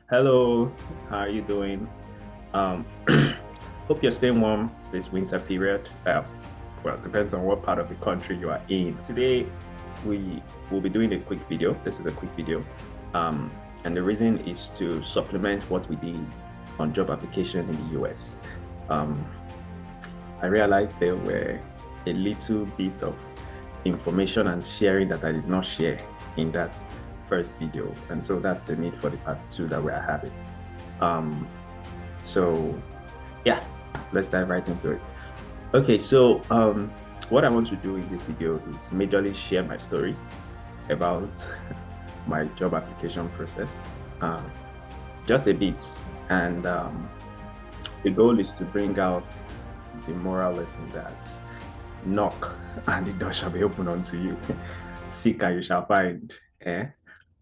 Hello, how are you doing? Um, hope you're staying warm this winter period. Well, it depends on what part of the country you are in. Today, we will be doing a quick video. This is a quick video. Um, and the reason is to supplement what we did on job application in the US. Um, I realized there were a little bit of information and sharing that I did not share in that first video. And so that's the need for the part two that we are having. Um, so yeah, let's dive right into it. Okay, so what I want to do in this video is majorly share my story about my job application process, um, just a bit. And the goal is to bring out the moral lesson that knock and the door shall be opened unto you. Seek and you shall find. Eh?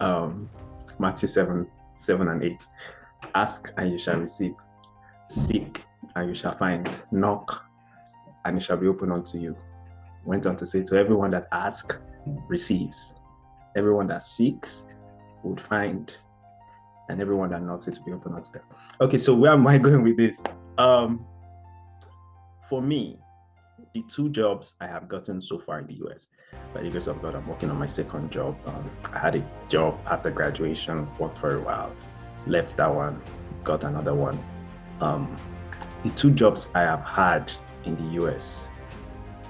Um, Matthew 7 and 8. Ask and you shall receive. Seek and you shall find. Knock and it shall be opened unto you. Went on to say, to everyone that asks, receives. Everyone that seeks would find. And everyone that knocks, it will be opened unto them. Okay, so where am I going with this? For me, the two jobs I have gotten so far in the US, by the grace of God, I'm working on my second job. I had a job after graduation, worked for a while, left that one, got another one. The two jobs I have had in the US,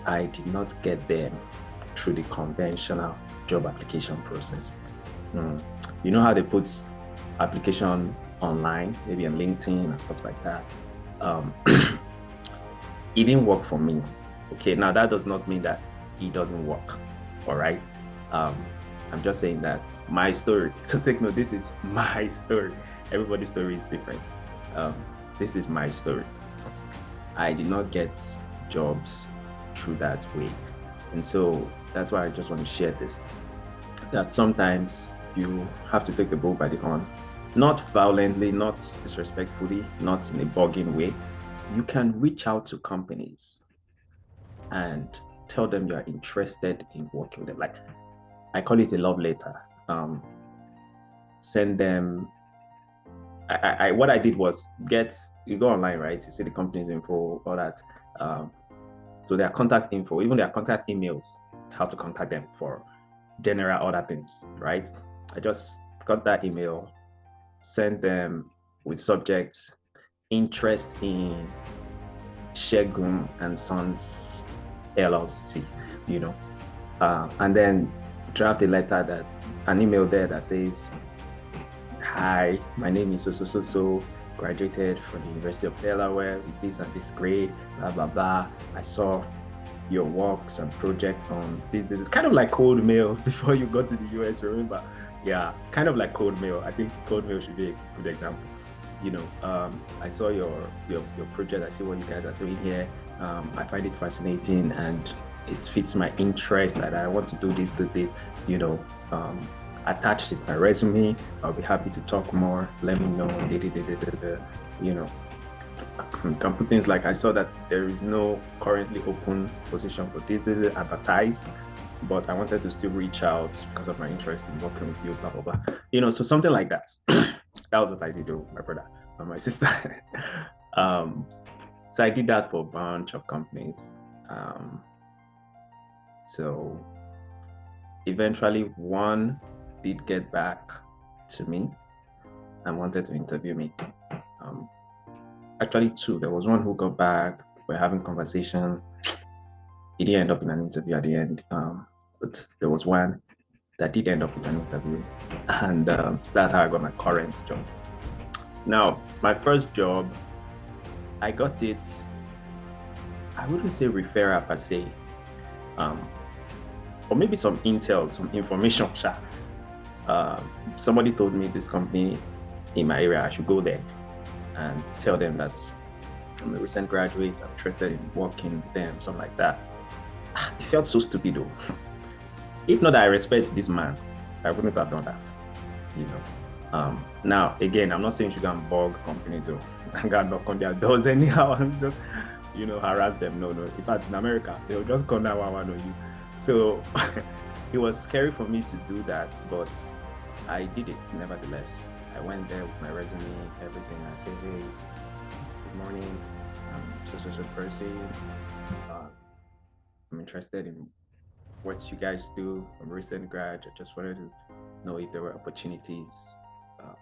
I did not get them through the conventional job application process. You know how they put application online, maybe on LinkedIn and stuff like that. It didn't work for me. Okay, now that does not mean that it doesn't work. All right. I'm just saying that my story. So take note, this is my story. Everybody's story is different. This is my story. I did not get jobs through that way. And so that's why I just want to share this. That sometimes you have to take the bull by the horn, not violently, not disrespectfully, not in a bugging way. You can reach out to companies and tell them you are interested in working with them. Like, I call it a love letter. Send them. What I did was you go online, right? You see the company's info, all that. So their contact info, even their contact emails, how to contact them for general other things, right? I just got that email, sent them with subjects, interest in Shegun and Sons LLC, and then draft a letter an email there that says, hi, my name is so, graduated from the University of Delaware with this and this grade, blah, blah, blah. I saw your works and projects on this. It's kind of like cold mail before you got to the US, remember? Yeah, kind of like cold mail. I think cold mail should be a good example. I saw your project. I see what you guys are doing here. I find it fascinating and it fits my interest that I want to do this, attached it my resume. I'll be happy to talk more. Let me know. You can put things like, I saw that there is no currently open position for this is advertised, but I wanted to still reach out because of my interest in working with you, blah, blah, blah. So something like that. That was what I did with my brother and my sister. So I did that for a bunch of companies. So eventually one did get back to me and wanted to interview me. Actually two. There was one who got back. We're having conversation. It didn't end up in an interview at the end. But there was one that did end up with an interview. And that's how I got my current job. Now, my first job, I got it, I wouldn't say referral per se, or maybe some intel, some information. Somebody told me this company in my area, I should go there and tell them that I'm a recent graduate, I'm interested in working with them, something like that. It felt so stupid though. If not that I respect this man, I wouldn't have done that, Now, again, I'm not saying you can bug companies or knock on their doors anyhow and just, harass them. No. In fact, in America, they'll just come down one on you. So it was scary for me to do that, but I did it nevertheless. I went there with my resume, everything. I said, hey, good morning. I'm so person. I'm interested in what you guys do. I'm a recent grad. I just wanted to know if there were opportunities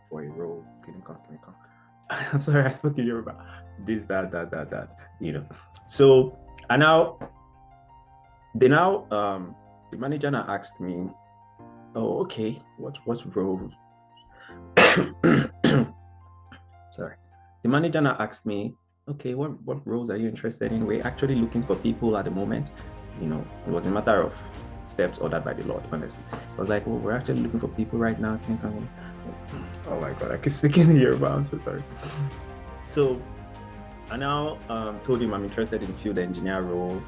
for a role. Clinical. I'm sorry, I spoke in Yoruba. This, that. So I now, the manager now asked me, oh, okay, what role? Sorry. The manager now asked me, okay, what roles are you interested in? We're actually looking for people at the moment. It was a matter of steps ordered by the Lord, honestly. I was like, well, we're actually looking for people right now. Oh my God, I keep speaking in Yoruba, I'm so sorry. So I now told him I'm interested in field engineer role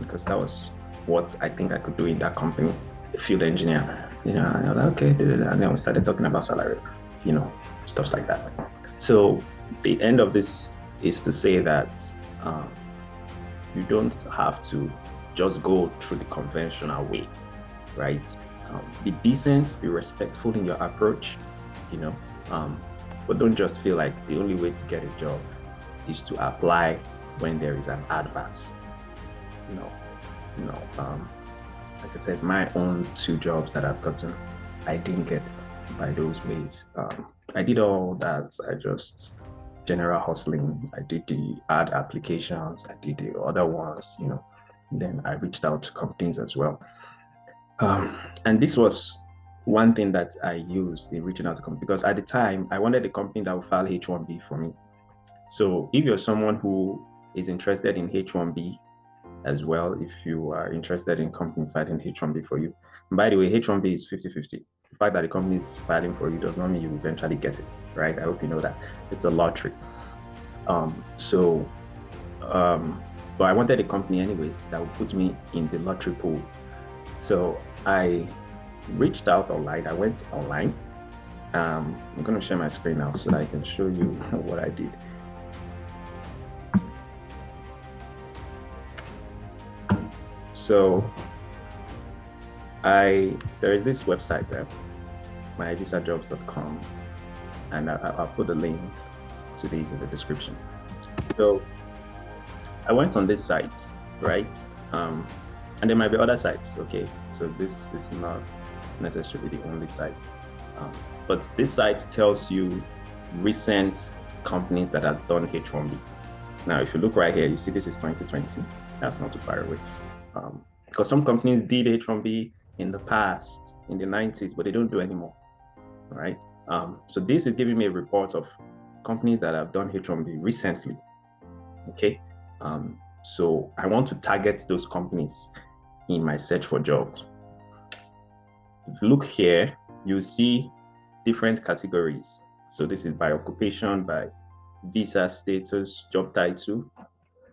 because that was what I think I could do in that company, the field engineer. And I was like, okay, and then we started talking about salary, stuff like that. So the end of this is to say that you don't have to just go through the conventional way, right? Be decent, be respectful in your approach, but don't just feel like the only way to get a job is to apply when there is an advert. Like I said, my own 2 jobs that I've gotten, I didn't get by those ways. I did all that. I just general hustling. I did the ad applications. I did the other ones, Then I reached out to companies as well. And this was one thing that I used in reaching out to companies, because at the time I wanted a company that would file H1B for me. So if you're someone who is interested in H1B as well, if you are interested in company filing H1B for you, and by the way, H1B is 50-50. The fact that the company is filing for you does not mean you eventually get it, right? I hope you know that. It's a lottery. But I wanted a company anyways that would put me in the lottery pool. So I reached out online. I went online. I'm going to share my screen now so that I can show you what I did. So there is this website there, myvisajobs.com, and I'll put the link to these in the description. So I went on this site, right? And there might be other sites, okay? So this is not necessarily the only site. But this site tells you recent companies that have done H1B. Now, if you look right here, you see this is 2020. That's not too far away. Because some companies did H1B in the past, in the 90s, but they don't do anymore, right? So this is giving me a report of companies that have done H1B recently, okay? So I want to target those companies in my search for jobs. If you look here, you see different categories. So this is by occupation, by visa status, job title.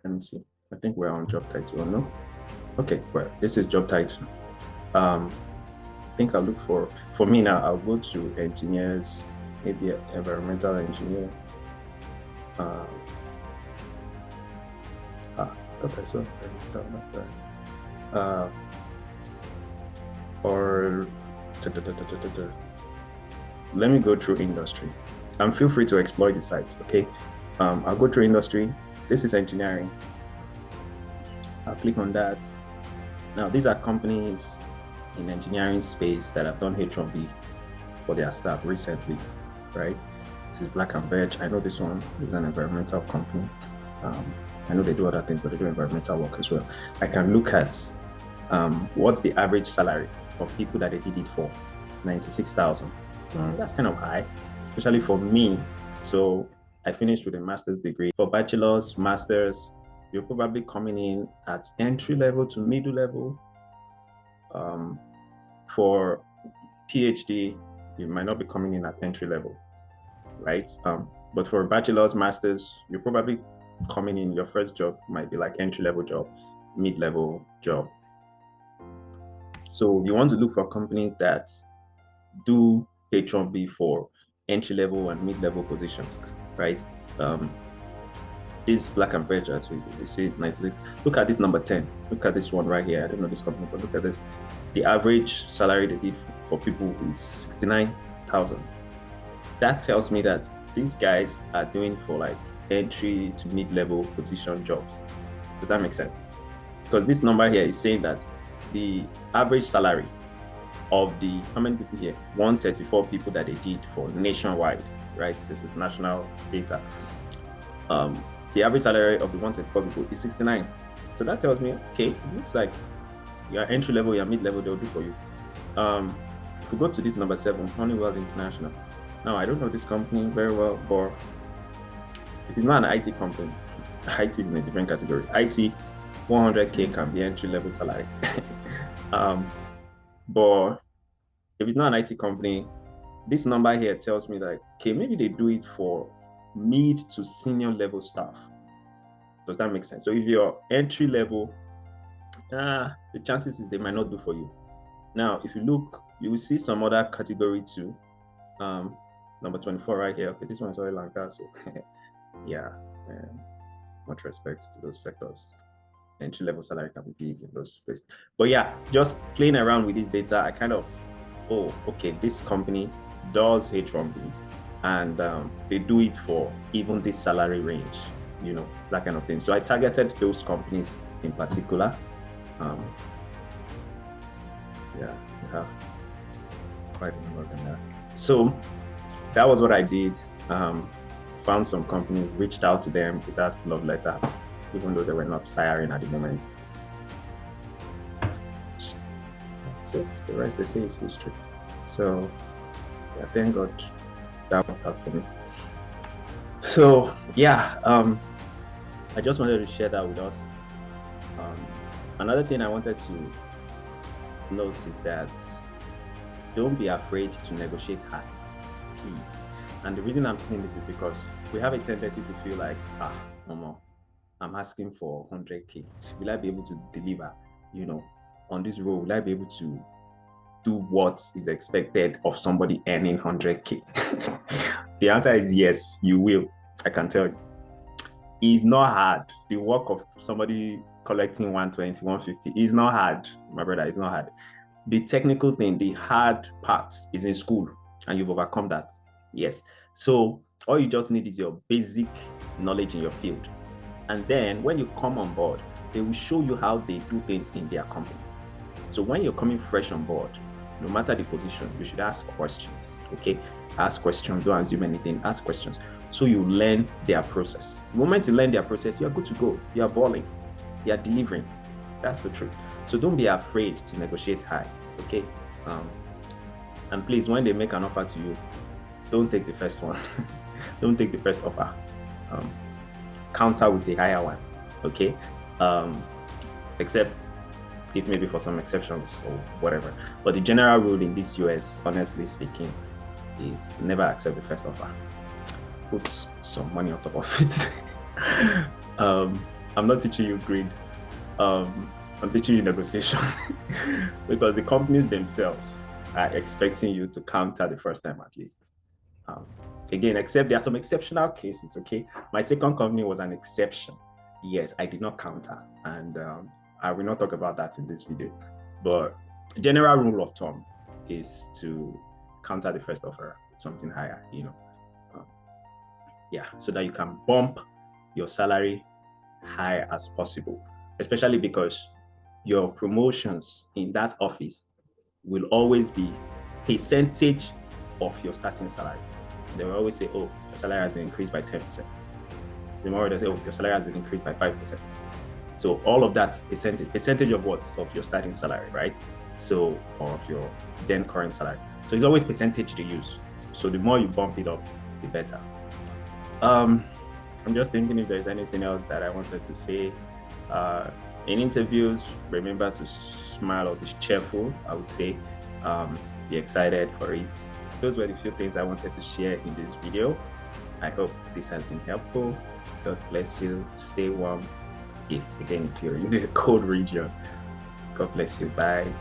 Let me see. I think we're on job title, or no? Okay, well, this is job title. I think I'll look for me now, I'll go to engineers, maybe an environmental engineer. Or let me go through industry, and feel free to exploit the site, okay? I'll go through industry. This is engineering. I'll click on that. Now, these are companies in engineering space that have done H1B for their staff recently, right? This is Black and Veg. I know this one is an environmental company. I know they do other things, but they do environmental work as well. I can look at what's the average salary of people that they did it for. 96,000. That's kind of high, especially for me. So I finished with a master's degree. For bachelor's, master's, you're probably coming in at entry level to middle level. For PhD, you might not be coming in at entry level, right? But for bachelor's, master's, you're probably coming in, your first job might be like entry level job, mid-level job. So you want to look for companies that do H1B for entry level and mid-level positions, right? This Black and Veg, as we see 96. Look at this number 10. Look at this one right here. I don't know this company, but look at this. The average salary they did for people with 69,000. That tells me that these guys are doing for like entry to mid-level position jobs. Does that make sense? Because this number here is saying that the average salary of the, how many people here? 134 people that they did for nationwide, right? This is national data. The average salary of the 134 people is 69. So that tells me, okay, it looks like your entry level, your mid level, they'll do for you. If we go to this number 7, Honeywell International. Now, I don't know this company very well, but if it's not an IT company, IT is in a different category. IT, 100K can be entry level salary. But if it's not an IT company, this number here tells me that, okay, maybe they do it for mid to senior level staff. Does that make sense? So if you're entry level, the chances is they might not do for you. Now, if you look, you will see some other category too. Number 24 right here. Okay, this one is Sri Lanka, so yeah, much respect to those sectors. Entry level salary can be big in those places. But yeah, just playing around with this data, I kind of, oh, okay, this company does H1B, and they do it for even this salary range, you know, that kind of thing. So I targeted those companies in particular. Yeah, we have quite a number of them there. So that was what I did. Found some companies, reached out to them with that love letter, even though they were not hiring at the moment. That's it. The rest they say is history. So yeah, thank God that worked out for me. So yeah, I just wanted to share that with us. Another thing I wanted to note is that don't be afraid to negotiate high, please. And the reason I'm saying this is because we have a tendency to feel like, I'm asking for 100K. Will I be able to deliver, you know, on this role? Will I be able to do what is expected of somebody earning 100K? The answer is yes, you will. I can tell you. It's not hard. The work of somebody collecting 120, 150 is not hard, my brother. It's not hard. The technical thing, the hard part is in school, and you've overcome that. Yes. So all you just need is your basic knowledge in your field. And then when you come on board, they will show you how they do things in their company. So when you're coming fresh on board, no matter the position, you should ask questions, okay? Ask questions, don't assume anything, ask questions. So you learn their process. The moment you learn their process, you are good to go. You are balling, you are delivering. That's the truth. So don't be afraid to negotiate high, okay? And please, when they make an offer to you, don't take the first one. Don't take the first offer. Counter with a higher one, okay? Except if maybe for some exceptions or whatever. But the general rule in this US, honestly speaking, is never accept the first offer. Put some money on top of it. I'm not teaching you greed. I'm teaching you negotiation because the companies themselves are expecting you to counter the first time at least. Again, except there are some exceptional cases, okay? My second company was an exception. Yes, I did not counter, and I will not talk about that in this video. But general rule of thumb is to counter the first offer with something higher, you know. Yeah, so that you can bump your salary high as possible, especially because your promotions in that office will always be percentage of your starting salary. They will always say, oh, your salary has been increased by 10%. Tomorrow they say, oh, your salary has been increased by 5%. So all of that percentage of what? Of your starting salary, right? So, or of your then current salary. So it's always percentage to use. So the more you bump it up, the better. I'm just thinking if there's anything else that I wanted to say. In interviews, remember to smile or be cheerful, I would say. Be excited for it. Those were the few things I wanted to share in this video. I hope this has been helpful. God bless you. Stay warm. If you're in the cold region. God bless you. Bye.